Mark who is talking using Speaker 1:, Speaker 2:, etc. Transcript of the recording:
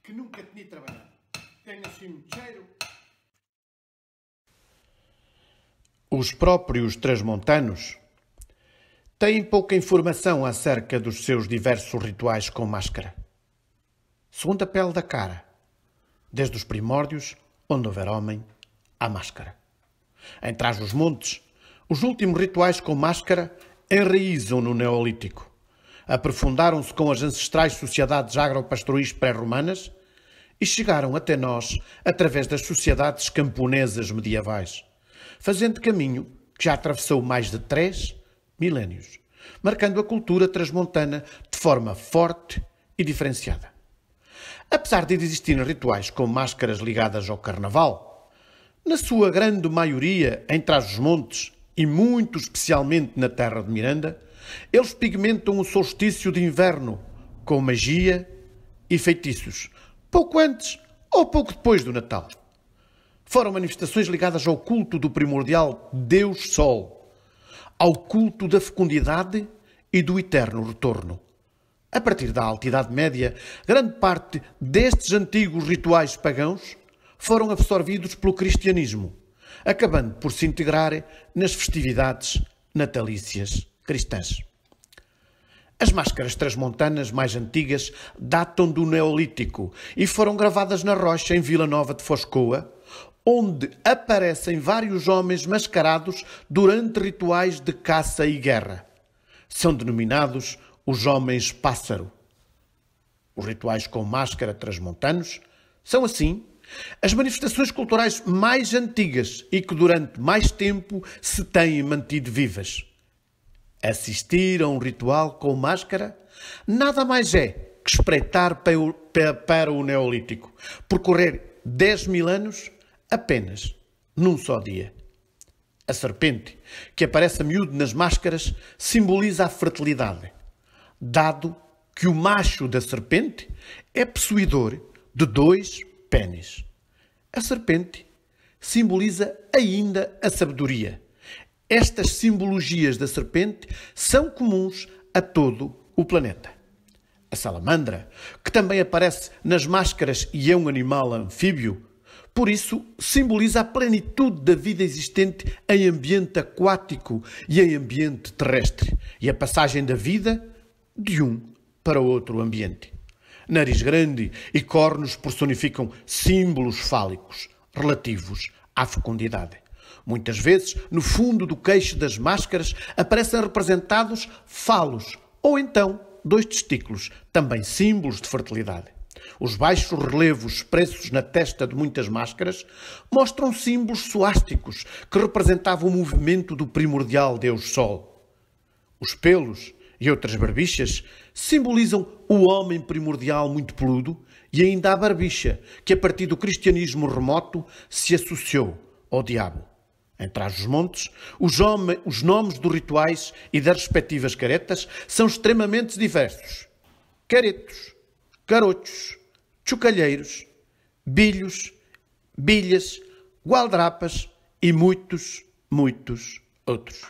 Speaker 1: que nunca tinha trabalhado. Tem assim um cheiro. Os próprios transmontanos têm pouca informação acerca dos seus diversos rituais com máscara. Segundo a pele da cara, desde os primórdios, onde houver homem, há máscara. Em Trás-os-Montes, os últimos rituais com máscara enraizam no Neolítico. Aprofundaram-se com as ancestrais sociedades agropastoris pré-romanas e chegaram até nós através das sociedades camponesas medievais, fazendo caminho que já atravessou mais de 3 milénios, marcando a cultura transmontana de forma forte e diferenciada. Apesar de existirem rituais com máscaras ligadas ao carnaval, na sua grande maioria em Trás-os-Montes e muito especialmente na terra de Miranda, eles pigmentam o solstício de inverno com magia e feitiços, pouco antes ou pouco depois do Natal. Foram manifestações ligadas ao culto do primordial Deus Sol, ao culto da fecundidade e do eterno retorno. A partir da Alta Idade Média, grande parte destes antigos rituais pagãos foram absorvidos pelo cristianismo, acabando por se integrar nas festividades natalícias cristãs. As máscaras transmontanas mais antigas datam do Neolítico e foram gravadas na rocha em Vila Nova de Foscoa, onde aparecem vários homens mascarados durante rituais de caça e guerra. São denominados os homens pássaro. Os rituais com máscara transmontanos são, assim, as manifestações culturais mais antigas e que durante mais tempo se têm mantido vivas. Assistir a um ritual com máscara nada mais é que espreitar para o Neolítico, percorrer 10.000 anos apenas num só dia. A serpente, que aparece a miúdo nas máscaras, simboliza a fertilidade, dado que o macho da serpente é possuidor de 2 pênis. A serpente simboliza ainda a sabedoria. Estas simbologias da serpente são comuns a todo o planeta. A salamandra, que também aparece nas máscaras e é um animal anfíbio, por isso simboliza a plenitude da vida existente em ambiente aquático e em ambiente terrestre, e a passagem da vida de um para outro ambiente. Nariz grande e cornos personificam símbolos fálicos relativos à fecundidade. Muitas vezes, no fundo do queixo das máscaras, aparecem representados falos ou então 2 testículos, também símbolos de fertilidade. Os baixos relevos expressos na testa de muitas máscaras mostram símbolos suásticos que representavam o movimento do primordial Deus Sol. Os pelos e outras barbichas simbolizam o homem primordial muito peludo e ainda a barbicha, que a partir do cristianismo remoto se associou ao diabo. Em Trás-os-Montes, os nomes dos rituais e das respectivas caretas são extremamente diversos. Caretos, carotos, chocalheiros, bilhos, bilhas, gualdrapas e muitos outros.